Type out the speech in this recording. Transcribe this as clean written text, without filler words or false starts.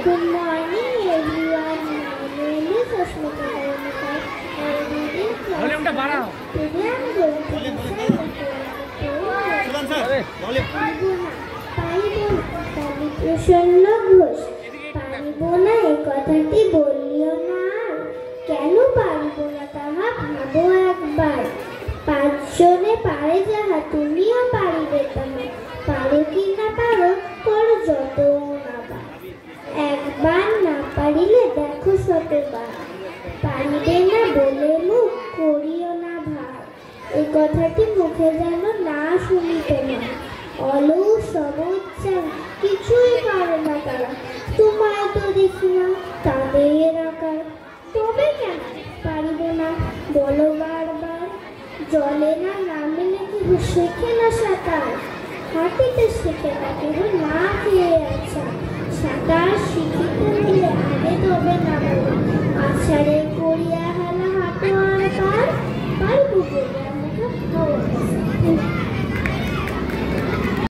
Good morning, everyone. My name is Asmita Karamika. I am reading class. Today I am going to প্রসন্ন ঘোষ। পারিব না এ কথাটি বললিও না, কেন পারিব না তাহা ভাবো একবার। পাঁচজনে পারে যাহা তুমিও পারিবে তাহা, পারো কি না পারো করো যত না। একবার না পারিলে দেখো শতবার, পারিবে না বলে মুখ করিও না ভার। এই কথাটি মুখে যেন না শুনিতে না, অলৌষ সমুচ্চার কিছুই পারে না তারা। তোমায় তো দেখি না তাদের আকার, তবে কেন পারিব না বলো বারবার। জলে না নামিলে কেহ শেখে না সাঁতার, হাঁটিতে শেখে না কেহ না খেয়ে আছা। সাঁতার শিখিতে হলে আগে তবে নামো, আছাড়ে করিয়া হেলা হাঁটো আর পার, পারবো বলে